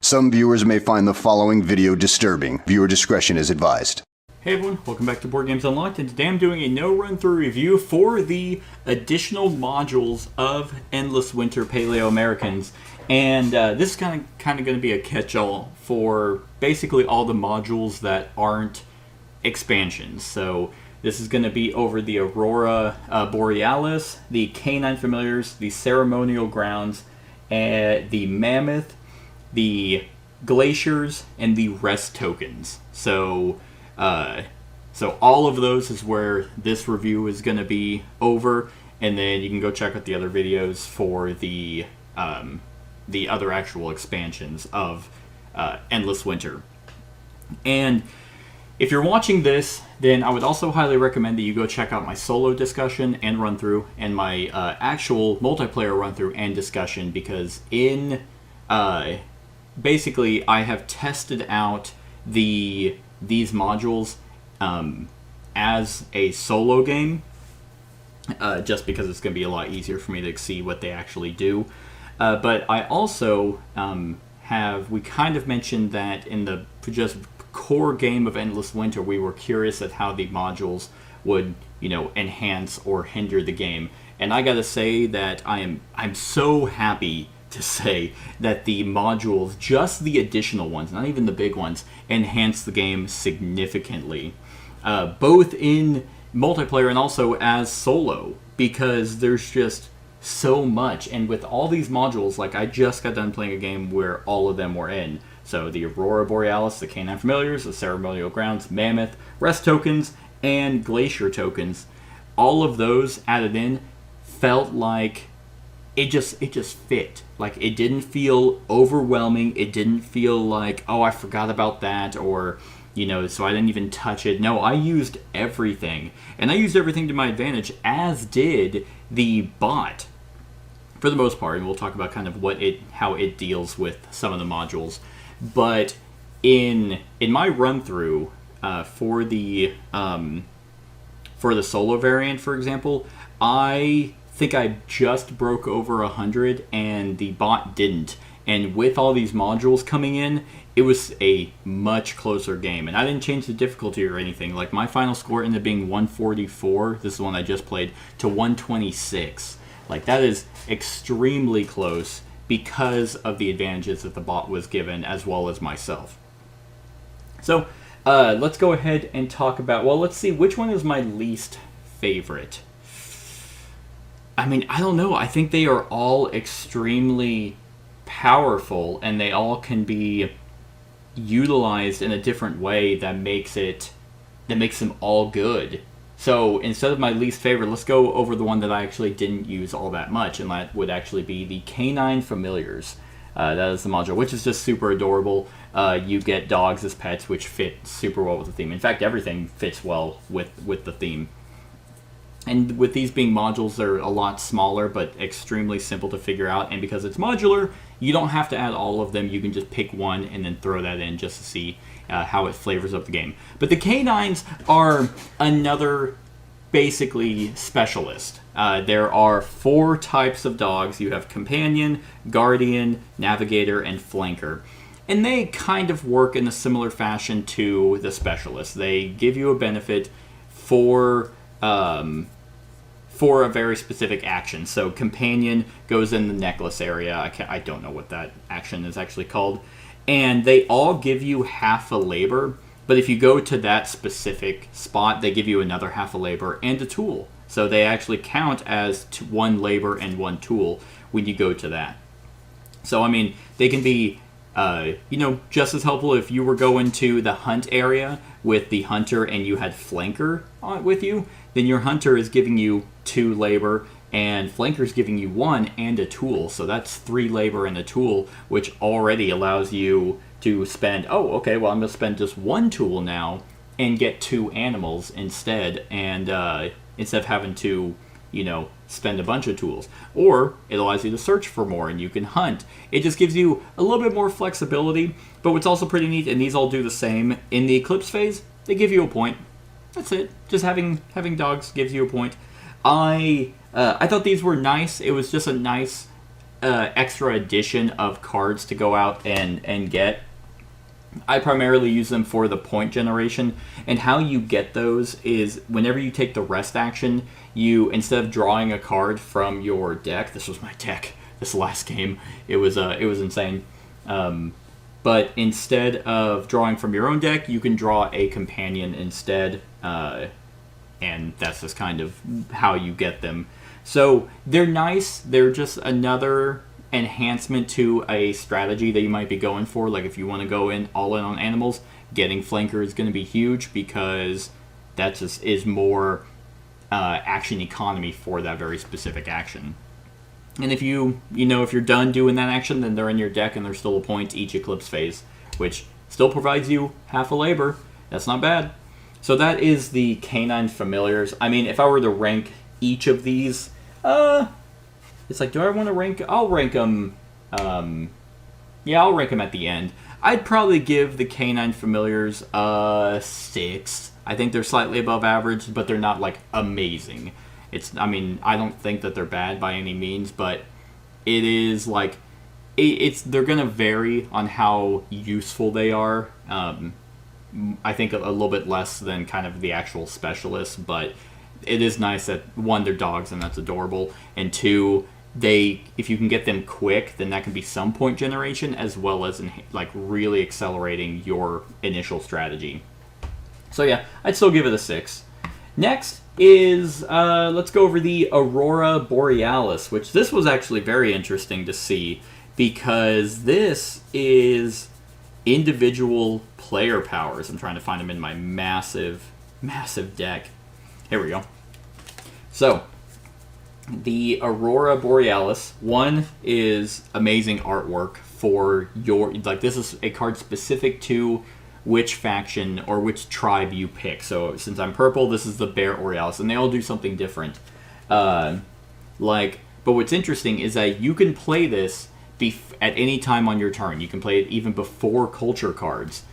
Some viewers may find the following video disturbing. Viewer discretion is advised. Hey everyone, welcome back to Board Games Unlocked, and today I'm doing a no-run-through review for the additional modules of Endless Winter Paleo Americans. And this is kind of going to be a catch-all for basically all the modules that aren't expansions. So this is going to be over the Aurora Borealis, the Canine Familiars, the Ceremonial Grounds, the Mammoth, the Glaciers, and the Rest Tokens. So all of those is where this review is going to be over, and then you can go check out the other videos for the other actual expansions of Endless Winter. And if you're watching this, then I would also highly recommend that you go check out my solo discussion and run-through, and my actual multiplayer run-through and discussion, because in basically I have tested out these modules as a solo game, just because it's going to be a lot easier for me to see what they actually do. But I also we kind of mentioned that in the just core game of Endless Winter, we were curious at how the modules would, enhance or hinder the game. And I gotta say that I'm so happy to say that the modules, just the additional ones, not even the big ones, enhance the game significantly, both in multiplayer and also as solo, because there's just so much. And with all these modules, like I just got done playing a game where all of them were in. So the Aurora Borealis, the Canine Familiars, the Ceremonial Grounds, Mammoth, Rest Tokens, and Glacier Tokens, all of those added in felt like it just fit. Like, it didn't feel overwhelming. It didn't feel like, oh, I forgot about that, or, so I didn't even touch it. No, I used everything. And I used everything to my advantage, as did the bot, for the most part. And we'll talk about kind of how it deals with some of the modules. But in my run through for the solo variant, for example, I think I just broke over 100, and the bot didn't. And with all these modules coming in, it was a much closer game. And I didn't change the difficulty or anything. Like, my final score ended up being 144. This is the one I just played, to 126. Like, that is extremely close, because of the advantages that the bot was given, as well as myself. So, let's go ahead and talk about, well, let's see, which one is my least favorite? I mean, I don't know. I think they are all extremely powerful, and they all can be utilized in a different way that makes them all good. So instead of my least favorite, let's go over the one that I actually didn't use all that much, and that would actually be the Canine Familiars. That is the module, which is just super adorable. You get dogs as pets, which fit super well with the theme. In fact, everything fits well with the theme. And with these being modules, they're a lot smaller, but extremely simple to figure out. And because it's modular, you don't have to add all of them. You can just pick one and then throw that in just to see how it flavors up the game. But the canines are another, basically, specialist. There are 4 types of dogs. You have Companion, Guardian, Navigator, and Flanker. And they kind of work in a similar fashion to the specialist. They give you a benefit for a very specific action. So Companion goes in the necklace area. I don't know what that action is actually called. And they all give you half a labor, but if you go to that specific spot, they give you another half a labor and a tool. So they actually count as 1 labor and 1 tool when you go to that. So, I mean, they can be, just as helpful if you were going to the hunt area with the hunter and you had Flanker with you. Then your hunter is giving you 2 labor, and Flanker's giving you 1 and a tool. So that's 3 labor and a tool, which already allows you to spend, I'm going to spend just 1 tool now and get 2 animals instead, and instead of having to, spend a bunch of tools. Or it allows you to search for more, and you can hunt. It just gives you a little bit more flexibility, but what's also pretty neat, and these all do the same, in the Eclipse phase, they give you a point. That's it. Just having dogs gives you a point. I thought these were nice. It was just a nice extra addition of cards to go out and get. I primarily use them for the point generation, and how you get those is whenever you take the rest action, you, instead of drawing a card from your deck, this was my deck this last game, it was insane, but instead of drawing from your own deck, you can draw a companion instead, and that's just kind of how you get them. So they're nice, they're just another enhancement to a strategy that you might be going for. Like if you want to go in all in on animals, getting flanker is going to be huge because that just is more action economy for that very specific action. And if if you're done doing that action, then they're in your deck and there's still a point each eclipse phase, which still provides you half a labor. That's not bad. So that is the Canine Familiars. I mean, if I were to rank each of these, it's like, do I want to rank? I'll rank them. I'll rank them at the end. I'd probably give the Canine Familiars a 6. I think they're slightly above average, but they're not like amazing. I don't think that they're bad by any means, but it is like they're gonna vary on how useful they are. I think a little bit less than kind of the actual specialists, but it is nice that one, they're dogs and that's adorable, and two, if you can get them quick, then that can be some point generation as well as like really accelerating your initial strategy. So yeah, I'd still give it a 6. Next is let's go over the Aurora Borealis, which this was actually very interesting to see because this is individual player powers. I'm trying to find them in my massive deck. Here we go. So the Aurora Borealis, one is amazing artwork for this is a card specific to which faction or which tribe you pick. So since I'm purple, this is the Bear Borealis, and they all do something different. But what's interesting is that you can play this at any time on your turn. You can play it even before culture cards.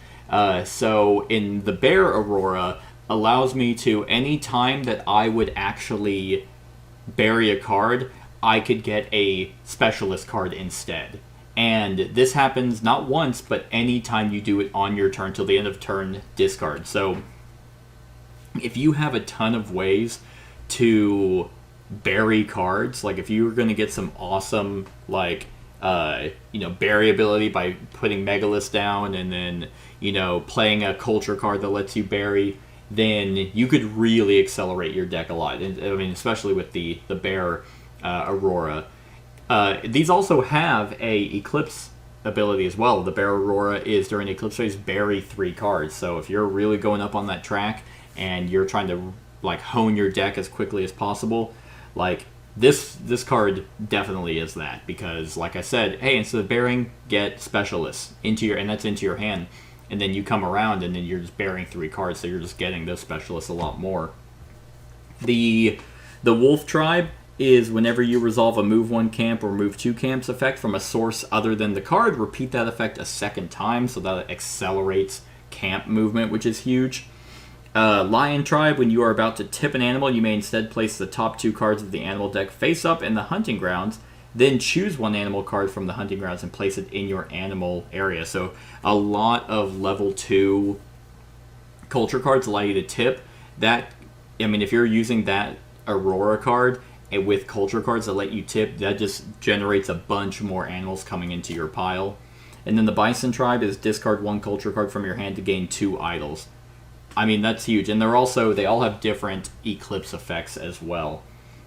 So in the Bear Aurora, allows me to, any time that I would actually bury a card, I could get a specialist card instead. And this happens not once, but any time you do it on your turn till the end of turn discard. So if you have a ton of ways to bury cards, like if you were going to get some awesome bury ability by putting Megalith down and then playing a culture card that lets you bury, then you could really accelerate your deck a lot. I mean, especially with the Bear Aurora. These also have a Eclipse ability as well. The Bear Aurora is, during Eclipse phase, bury 3 cards. So if you're really going up on that track and you're trying to hone your deck as quickly as possible, this card definitely is that, because like I said, hey, instead of burying, get specialists and that's into your hand. And then you come around and then you're just burying 3 cards, so you're just getting those specialists a lot more. The Wolf Tribe is whenever you resolve a move 1 camp or move 2 camps effect from a source other than the card, repeat that effect a second time, so that accelerates camp movement, which is huge. Lion Tribe, when you are about to tip an animal, you may instead place the top 2 cards of the animal deck face up in the hunting grounds, then choose 1 animal card from the hunting grounds and place it in your animal area. So a lot of level 2 culture cards allow you to tip. If you're using that Aurora card and with culture cards that let you tip, that just generates a bunch more animals coming into your pile. And then the Bison Tribe is discard 1 culture card from your hand to gain 2 idols. I mean, that's huge. And they all have different Eclipse effects as well.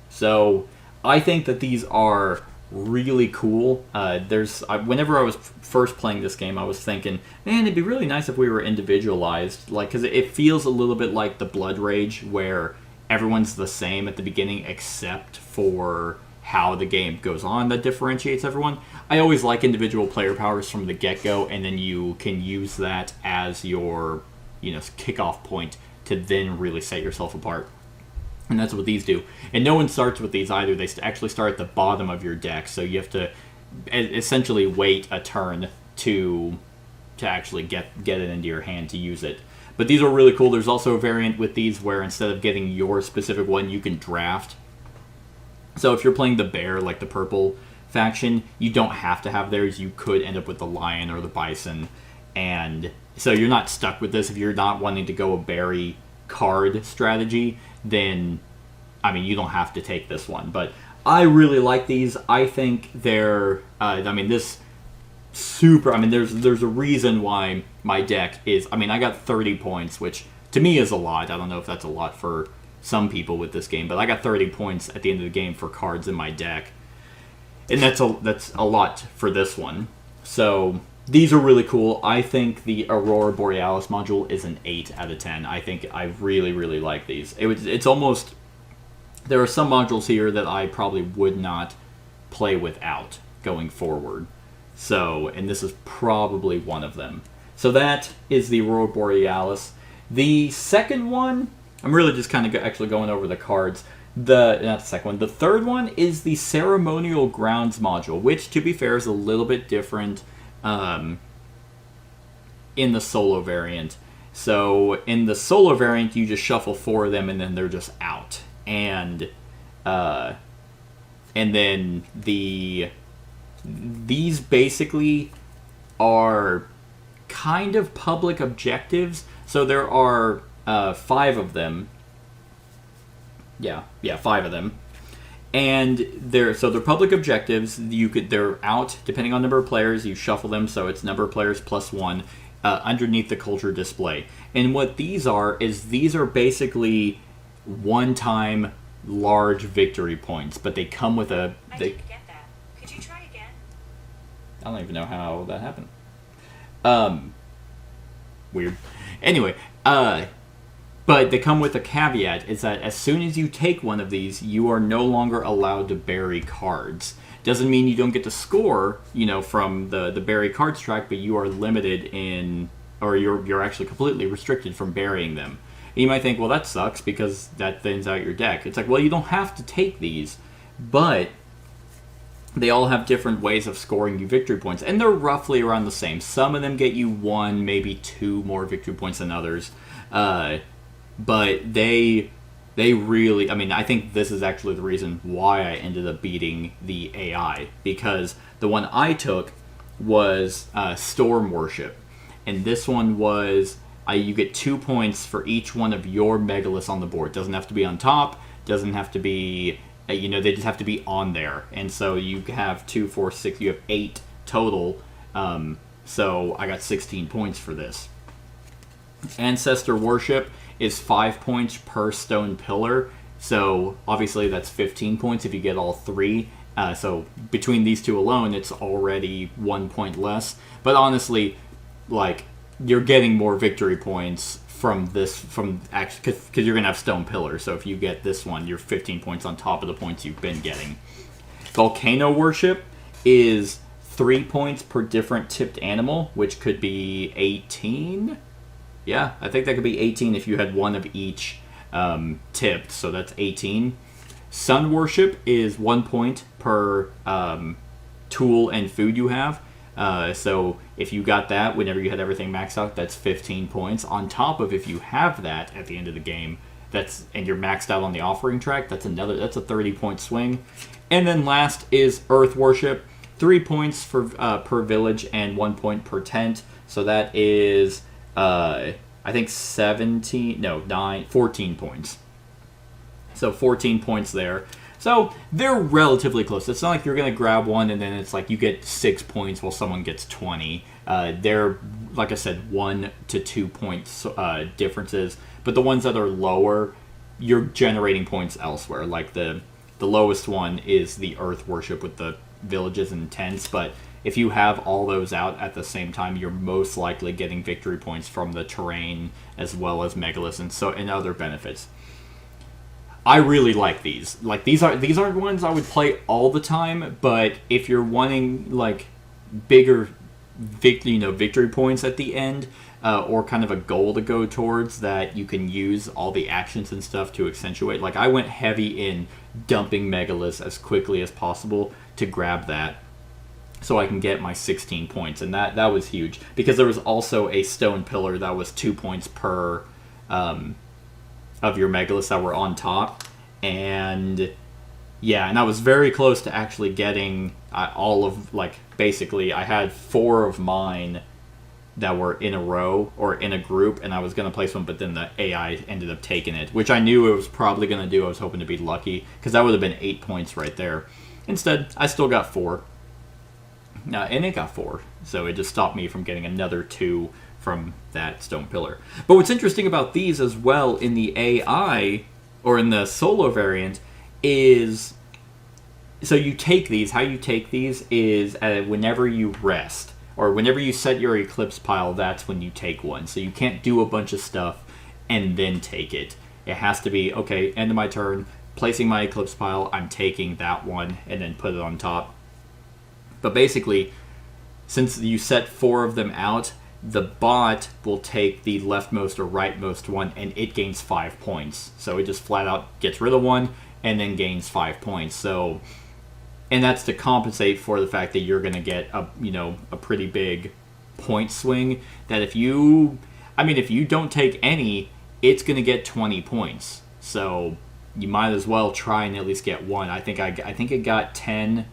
So I think that these are really cool. Whenever I was first playing this game, I was thinking, man, it'd be really nice if we were individualized, because it feels a little bit like the Blood Rage, where everyone's the same at the beginning except for how the game goes on that differentiates everyone. I always like individual player powers from the get-go, and then you can use that as your kickoff point to then really set yourself apart. And that's what these do. And no one starts with these either. They actually start at the bottom of your deck, so you have to essentially wait a turn to actually get it into your hand to use it. But these are really cool. There's also a variant with these where instead of getting your specific one, you can draft. So if you're playing the Bear, like the purple faction, you don't have to have theirs. You could end up with the lion or the bison, and so you're not stuck with this. If you're not wanting to go a berry card strategy, then I mean, you don't have to take this one. But I really like these. I think they're there's a reason why my deck is, I got 30 points, which to me is a lot. I don't know if that's a lot for some people with this game, but I got 30 points at the end of the game for cards in my deck. And that's a lot for this one. So these are really cool. I think the Aurora Borealis module is an 8 out of 10. I think I really, really like these. It's almost... There are some modules here that I probably would not play without going forward. So, and this is probably one of them. So that is the Aurora Borealis. The second one, I'm really just kind of actually going over the cards. Not the second one. The third one is the Ceremonial Grounds module, which, to be fair, is a little bit different in the solo variant. So in the solo variant, you just shuffle 4 of them, and then they're just out. And then these basically are kind of public objectives. So there are 5 of them. Yeah, 5 of them. And they're public objectives. They're out depending on number of players. You shuffle them, so it's number of players plus 1 underneath the culture display. And what these are basically one-time large victory points, but they come with a... I didn't get that. Could you try again? I don't even know how that happened. Weird. Anyway, but they come with a caveat, is that as soon as you take one of these, you are no longer allowed to bury cards. Doesn't mean you don't get to score, from the bury cards track, but you are limited in, or you're actually completely restricted from burying them. And you might think, well, that sucks because that thins out your deck. It's like, well, you don't have to take these, but they all have different ways of scoring you victory points, and they're roughly around the same. Some of them get you 1, maybe 2 more victory points than others, but they really, I think this is actually the reason why I ended up beating the AI, because the one I took was Storm Worship, and this one was... you get 2 points for each one of your megaliths on the board. Doesn't have to be on top. Doesn't have to be, they just have to be on there. And so you have 2, 4, 6. You have 8 total. So I got 16 points for this. Ancestor Worship is 5 points per stone pillar. So obviously that's 15 points if you get all 3. So between these 2 alone, it's already 1 point less. But honestly, you're getting more victory points from this, because you're going to have stone pillars. So if you get this one, you're 15 points on top of the points you've been getting. Volcano Worship is 3 points per different tipped animal, which could be 18. Yeah, I think that could be 18 if you had one of each tipped, so that's 18. Sun Worship is 1 point per tool and food you have. So if you got that whenever you had everything maxed out, that's 15 points. On top of, if you have that at the end of the game, and you're maxed out on the offering track, that's a 30-point swing. And then last is Earth Worship, 3 points for per village and 1 point per tent. So that is I think 14 points. So 14 points there. So they're relatively close. It's not like you're going to grab one and then it's like you get 6 points while someone gets 20. They're, like I said, 1 to 2 points differences. But the ones that are lower, you're generating points elsewhere. Like the lowest one is the Earth Worship with the villages and tents. But if you have all those out at the same time, you're most likely getting victory points from the terrain as well as megaliths and other benefits. I really like these. These aren't ones I would play all the time, but if you're wanting bigger victory points at the end, or kind of a goal to go towards that you can use all the actions and stuff to accentuate. I went heavy in dumping megaliths as quickly as possible to grab that, so I can get my 16 points, and that was huge because there was also a stone pillar that was 2 points per of your megaliths that were on top, and Yeah, and I was very close to actually getting all of, like, basically, I had 4 of mine that were in a row or in a group, and I was going to place one, but then the AI ended up taking it, which I knew it was probably going to do. I was hoping to be lucky, because that would have been 8 points right there. Instead, I still got 4. And it got 4, so it just stopped me from getting another 2 from that stone pillar. But what's interesting about these as well in the AI, or in the solo variant, is... So you take these, how you take these is whenever you rest, or whenever you set your eclipse pile, that's when you take one. So you can't do a bunch of stuff and then take it. It has to be, okay, end of my turn, placing my eclipse pile, I'm taking that one, and then put it on top. But basically, since you set 4 of them out, the bot will take the leftmost or rightmost one, and it gains 5 points. So it just flat out gets rid of one, and then gains 5 points. So... And that's to compensate for the fact that you're going to get a pretty big point swing. That if you don't take any, it's going to get 20 points. So you might as well try and at least get one. I think it got 10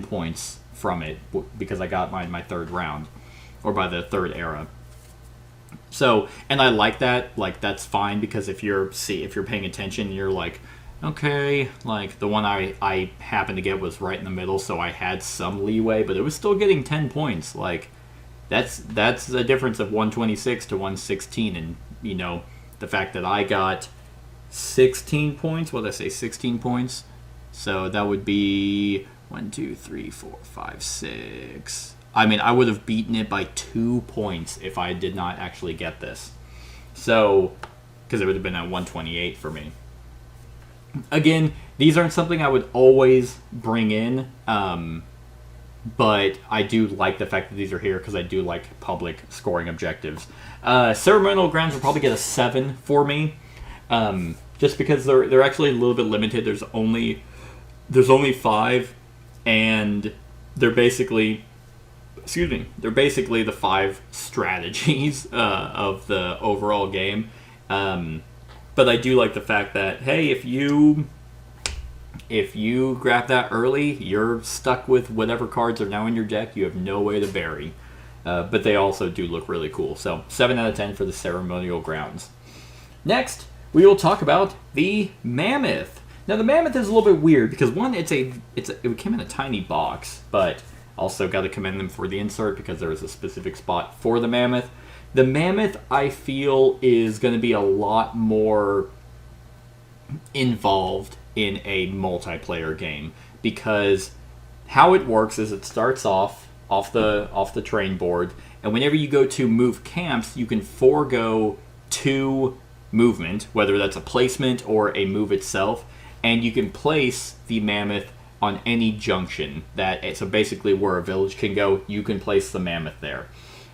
points from it because I got mine my 3rd round, or by the 3rd era. So, and I like that. Like, that's fine, because if you're paying attention, you're like, okay, like the one I happened to get was right in the middle, so I had some leeway, but it was still getting 10 points. Like, that's a difference of 126 to 116, and the fact that I got 16 points. What did I say? 16 points. So that would be 1, 2, 3, 4, 5, 6. I mean, I would have beaten it by 2 points if I did not actually get this. So, because it would have been at 128 for me. Again, these aren't something I would always bring in, but I do like the fact that these are here because I do like public scoring objectives. Ceremonial Grounds will probably get a 7 for me, just because they're actually a little bit limited. There's only 5, and they're basically the 5 strategies of the overall game. But I do like the fact that, hey, if you grab that early, you're stuck with whatever cards are now in your deck. You have no way to bury. But they also do look really cool. So 7 out of 10 for the Ceremonial Grounds. Next, we will talk about the Mammoth. Now the Mammoth is a little bit weird because one, it came in a tiny box, but also got to commend them for the insert because there is a specific spot for the Mammoth. The Mammoth, I feel, is going to be a lot more involved in a multiplayer game, because how it works is it starts off the train board, and whenever you go to move camps, you can forego 2 movement, whether that's a placement or a move itself, and you can place the Mammoth on any junction. So basically where a village can go, you can place the Mammoth there.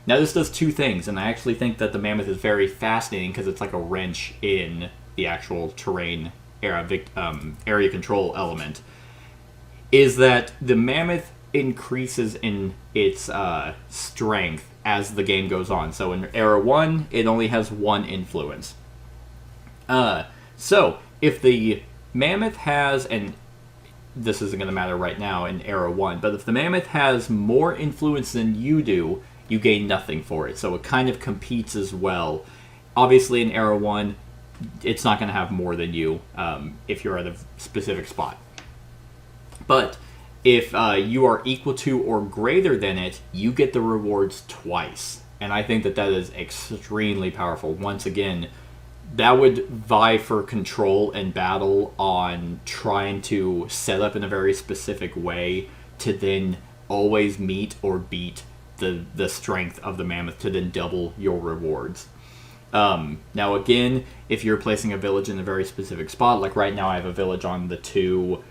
Now this does 2 things, and I actually think that the Mammoth is very fascinating because it's like a wrench in the actual terrain area control element. Is that the Mammoth increases in its strength as the game goes on. So in Era 1, it only has 1 influence. So if the Mammoth has, and this isn't going to matter right now in Era 1, but if the Mammoth has more influence than you do, you gain nothing for it. So it kind of competes as well. Obviously in Era 1, it's not going to have more than you if you're at a specific spot. But if you are equal to or greater than it, you get the rewards twice. And I think that is extremely powerful. Once again, that would vie for control and battle on trying to set up in a very specific way to then always meet or beat the strength of the Mammoth to then double your rewards. Now again, if you're placing a village in a very specific spot, like right now I have a village on the 2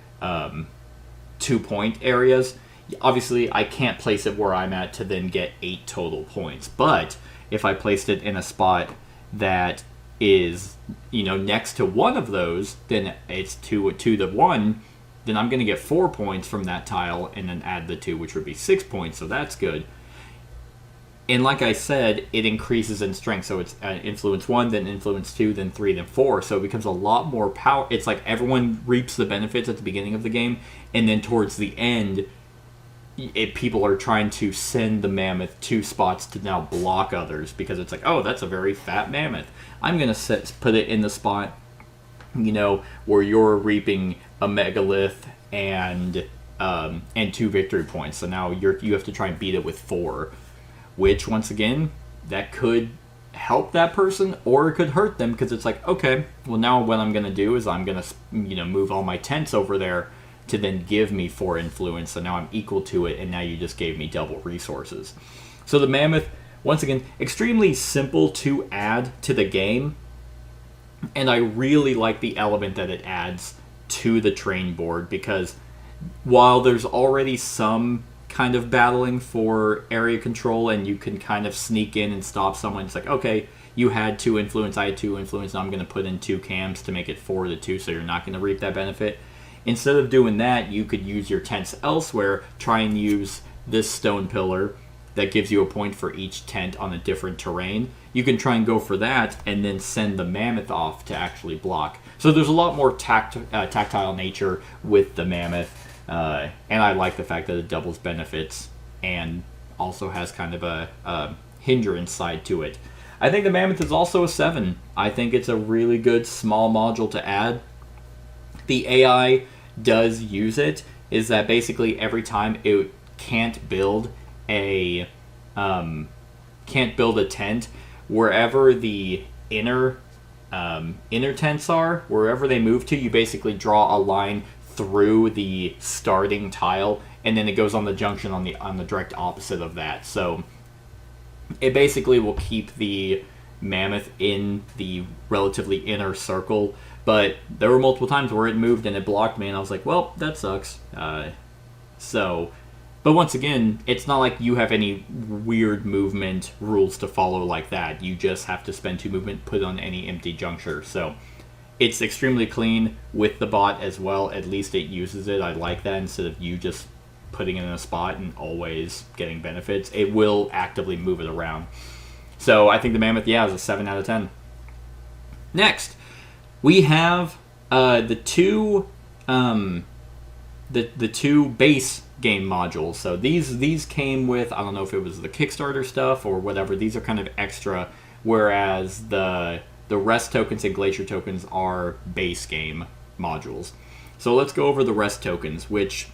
point areas, obviously I can't place it where I'm at to then get 8 total points. But if I placed it in a spot that is, next to one of those, then it's 2 to 1, then I'm going to get 4 points from that tile and then add the 2, which would be 6 points, so that's good. And like I said, it increases in strength. So it's influence 1, then influence 2, then 3, then 4. So it becomes a lot more power. It's like everyone reaps the benefits at the beginning of the game, and then towards the end, people are trying to send the mammoth to spots to now block others, because it's like, oh, that's a very fat mammoth. I'm going to put it in the spot, where you're reaping a megalith and 2 victory points. So now you have to try and beat it with 4. Which, once again, that could help that person or it could hurt them, because it's like, okay, well, now what I'm going to do is I'm going to, move all my tents over there to then give me 4 influence. So now I'm equal to it, and now you just gave me double resources. So the mammoth, once again, extremely simple to add to the game. And I really like the element that it adds to the train board, because while there's already some kind of battling for area control, and you can kind of sneak in and stop someone. It's like, okay, you had 2 influence, I had 2 influence, now I'm going to put in 2 cams to make it 4 to 2, so you're not going to reap that benefit. Instead of doing that, you could use your tents elsewhere, try and use this stone pillar that gives you a point for each tent on a different terrain. You can try and go for that, and then send the mammoth off to actually block. So there's a lot more tactile nature with the mammoth. And I like the fact that it doubles benefits and also has kind of a hindrance side to it. I think the mammoth is also a 7. I think it's a really good small module to add. The AI does use it, is that basically every time it can't build a tent, wherever the inner tents are, wherever they move to, you basically draw a line through the starting tile, and then it goes on the junction on the direct opposite of that. So it basically will keep the mammoth in the relatively inner circle. But there were multiple times where it moved and it blocked me, and I was like, well, that sucks. But once again, it's not like you have any weird movement rules to follow like that. You just have to spend 2 movement, put on any empty juncture. So it's extremely clean with the bot as well. At least it uses it. I like that, instead of you just putting it in a spot and always getting benefits. It will actively move it around. So I think the mammoth, is a 7 out of 10. Next, we have the two base game modules. So these came with, I don't know if it was the Kickstarter stuff or whatever. These are kind of extra, whereas the rest tokens and Glacier tokens are base game modules. So let's go over the rest tokens, which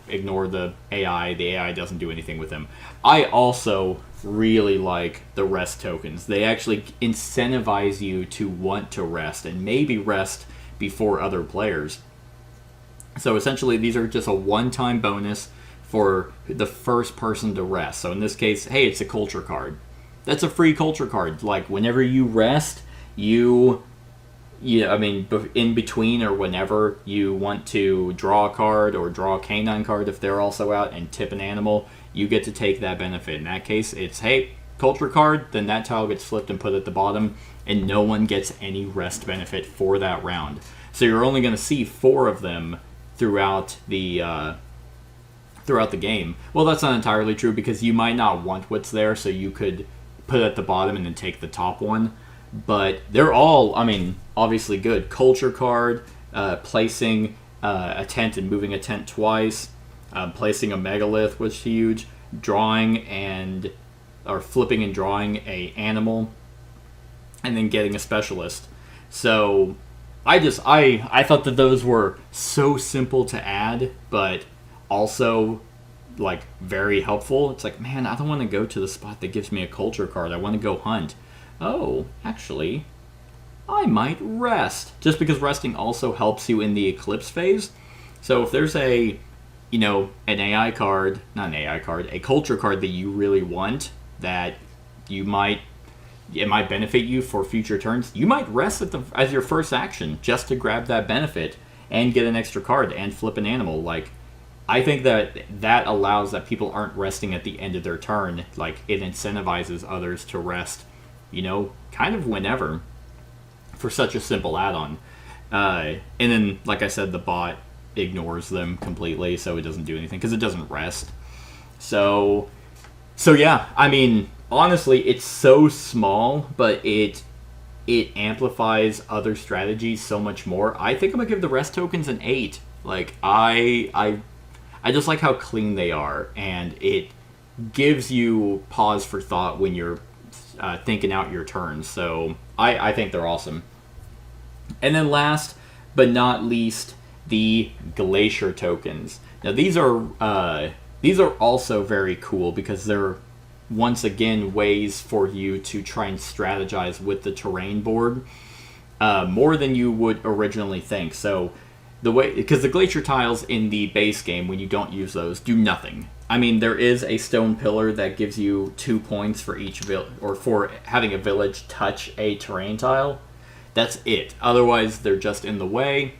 ignore the AI. The AI doesn't do anything with them. I also really like the rest tokens. They actually incentivize you to want to rest, and maybe rest before other players. So essentially, these are just a one-time bonus for the first person to rest. So in this case, hey, it's a culture card. That's a free culture card. Like, whenever you rest, in between or whenever you want to draw a card or draw a canine card if they're also out, and tip an animal, you get to take that benefit. In that case, it's, hey, culture card, then that tile gets flipped and put at the bottom, and no one gets any rest benefit for that round. So you're only going to see 4 of them throughout the game. Well, that's not entirely true, because you might not want what's there, so you could put it at the bottom and then take the top one. But they're all, obviously good. Culture card, placing a tent and moving a tent twice, placing a megalith was huge, flipping and drawing a animal, and then getting a specialist. So I thought that those were so simple to add, but also like very helpful. It's like, man, I don't want to go to the spot that gives me a culture card. I want to go hunt. Oh, actually, I might rest. Just because resting also helps you in the eclipse phase. So if there's a culture card that you really want, that it might benefit you for future turns, you might rest as your first action just to grab that benefit and get an extra card and flip an animal. Like, I think that allows that people aren't resting at the end of their turn. Like, it incentivizes others to rest, kind of whenever, for such a simple add-on. And then, like I said, the bot ignores them completely, so it doesn't do anything because it doesn't rest. So yeah, honestly, it's so small, but it amplifies other strategies so much more. I think I'm gonna give the rest tokens an 8. Like I just like how clean they are, and it gives you pause for thought when you're thinking out your turns. So I think they're awesome. And then last but not least, the Glacier Tokens. Now these are also very cool because they're once again ways for you to try and strategize with the terrain board more than you would originally think. So the way, because the glacier tiles in the base game, when you don't use those, do nothing. I mean, there is a stone pillar that gives you 2 points for each or for having a village touch a terrain tile. That's it. Otherwise, they're just in the way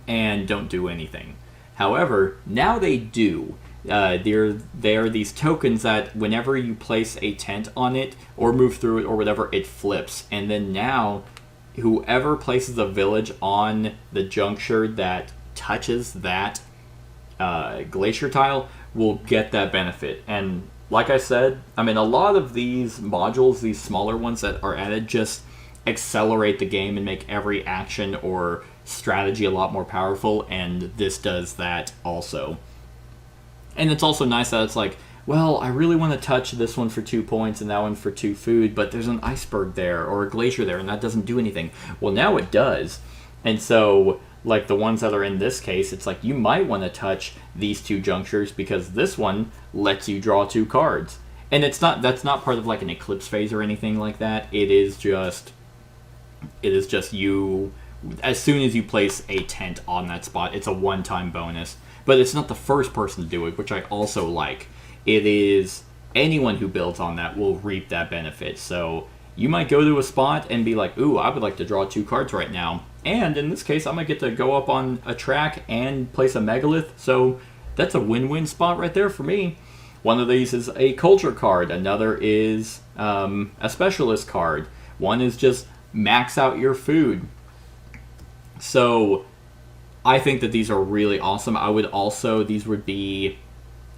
and don't do anything. However, now they do. They are these tokens that whenever you place a tent on it or move through it or whatever, it flips. And then now, whoever places a village on the juncture that touches that glacier tile will get that benefit. And like I said, I mean, a lot of these modules, these smaller ones that are added, just accelerate the game and make every action or strategy a lot more powerful, and this does that also. And it's also nice that it's like, well, I really want to touch this one for 2 points and that one for 2 food, but there's an iceberg there or a glacier there and that doesn't do anything. Well, now it does. And so, like the ones that are in this case, it's like you might want to touch these 2 junctures because this one lets you draw 2 cards. And that's not part of like an eclipse phase or anything like that. It is just you, as soon as you place a tent on that spot, it's a one-time bonus. But it's not the first person to do it, which I also like. It is anyone who builds on that will reap that benefit. So you might go to a spot and be like, ooh, I would like to draw 2 cards right now. And in this case, I might get to go up on a track and place a megalith. So that's a win-win spot right there for me. One of these is a culture card. Another is a specialist card. One is just max out your food. So I think that these are really awesome. These would be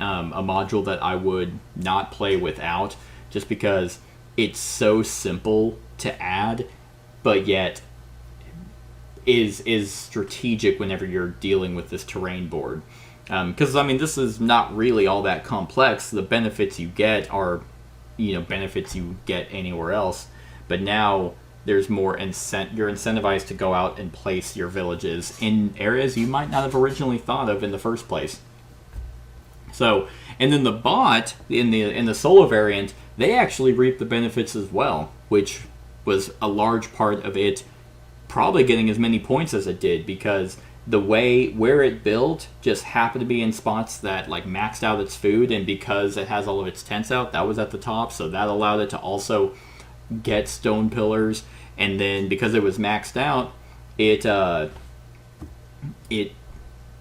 a module that I would not play without, just because it's so simple to add, but yet is strategic whenever you're dealing with this terrain board. Because I mean, this is not really all that complex. The benefits you get are, benefits you get anywhere else, but now there's more you're incentivized to go out and place your villages in areas you might not have originally thought of in the first place. So, and then the bot in the solo variant, they actually reap the benefits as well, which was a large part of it probably getting as many points as it did, because the way where it built just happened to be in spots that like maxed out its food, and because it has all of its tents out, that was at the top, so that allowed it to also get stone pillars. And then because it was maxed out, it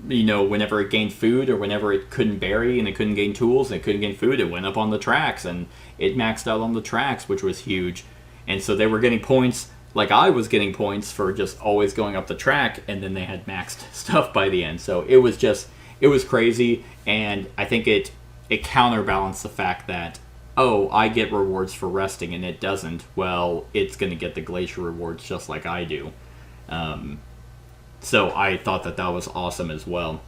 whenever it gained food, or whenever it couldn't bury and it couldn't gain tools and it couldn't gain food, it went up on the tracks and it maxed out on the tracks, which was huge. And so they were getting points, like I was getting points for just always going up the track, and then they had maxed stuff by the end. So it was crazy, and I think it counterbalanced the fact that, oh, I get rewards for resting and it doesn't. Well, it's going to get the glacier rewards just like I do. So I thought that was awesome as well.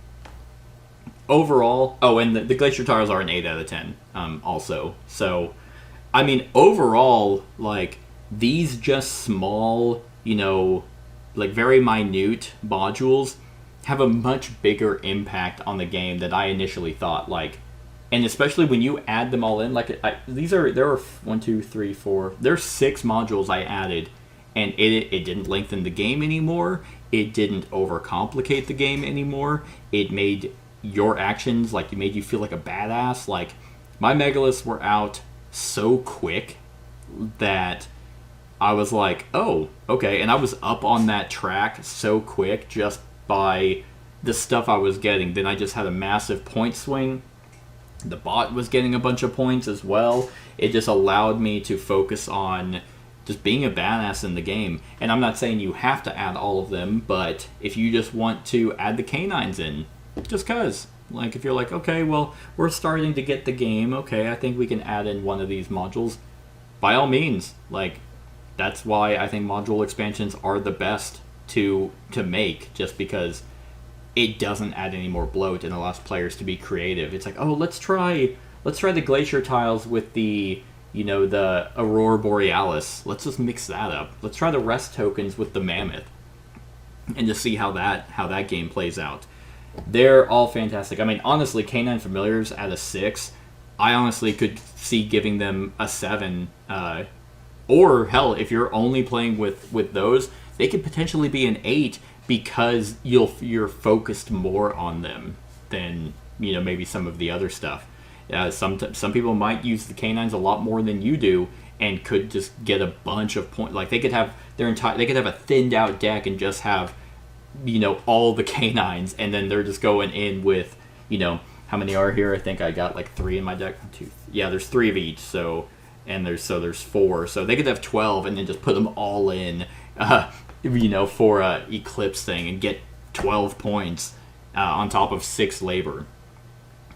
Overall, and the glacier tiles are an 8 out of 10 also. So, I mean, overall, like, these just small, like very minute modules have a much bigger impact on the game than I initially thought. Like, and especially when you add them all in, like there are 1, 2, 3, 4. There's 6 modules I added, and it didn't lengthen the game anymore. It didn't overcomplicate the game anymore. It made your actions, like, it made you feel like a badass. Like, my megaliths were out so quick that I was like, oh, okay. And I was up on that track so quick just by the stuff I was getting. Then I just had a massive point swing. The bot was getting a bunch of points as well. It just allowed me to focus on just being a badass in the game. And I'm not saying you have to add all of them, but if you just want to add the canines in, just cause, Like if you're like, okay, well, we're starting to get the game. Okay, I think we can add in one of these modules. By all means, like that's why I think module expansions are the best to make, just because it doesn't add any more bloat and allows players to be creative. It's like, oh, let's try the glacier tiles with the the Aurora Borealis. Let's just mix that up. Let's try the rest tokens with the Mammoth, and just see how that game plays out. They're all fantastic. I mean, honestly, Canine Familiars at a 6, I honestly could see giving them a 7. Or hell, if you're only playing with those, they could potentially be an 8 because you're focused more on them than maybe some of the other stuff. Some people might use the canines a lot more than you do and could just get a bunch of points. Like they could have they could have a thinned out deck and just have all the canines, and then they're just going in with how many are here? I think I got like 3 in my deck. 2, yeah, there's 3 of each. So there's 4. So they could have 12 and then just put them all in, for a Eclipse thing and get 12 points on top of 6 labor.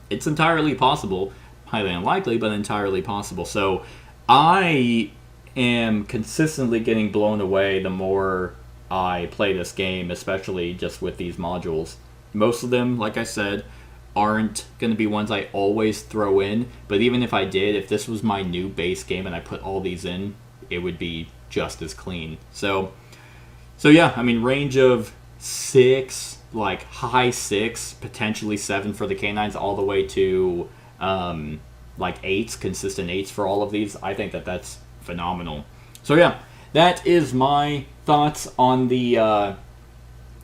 It's entirely possible, highly unlikely, but entirely possible. So I am consistently getting blown away the more I play this game, especially just with these modules. Most of them, like I said, aren't going to be ones I always throw in, but even if I did, if this was my new base game and I put all these in, it would be just as clean. So yeah, I mean, range of 6, like high 6, potentially 7 for the canines, all the way to like 8s, consistent 8s for all of these. I think that's phenomenal. So yeah, that is my thoughts on the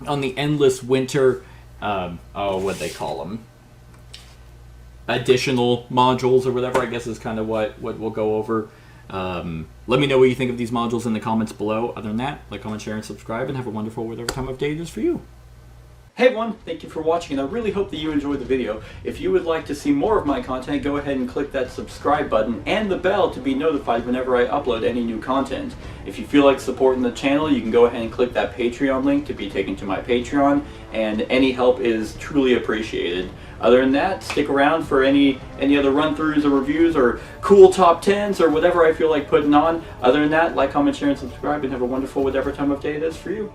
Endless Winter, what'd they call them? Additional modules or whatever, I guess is kind of what we'll go over. Let me know what you think of these modules in the comments below. Other than that, like, comment, share, and subscribe, and have a wonderful whatever time of day it is for you. Hey everyone, thank you for watching, and I really hope that you enjoyed the video. If you would like to see more of my content, go ahead and click that subscribe button and the bell to be notified whenever I upload any new content. If you feel like supporting the channel, you can go ahead and click that Patreon link to be taken to my Patreon, and any help is truly appreciated. Other than that, stick around for any other run-throughs or reviews or cool top 10s or whatever I feel like putting on. Other than that, like, comment, share, and subscribe, and have a wonderful whatever time of day it is for you.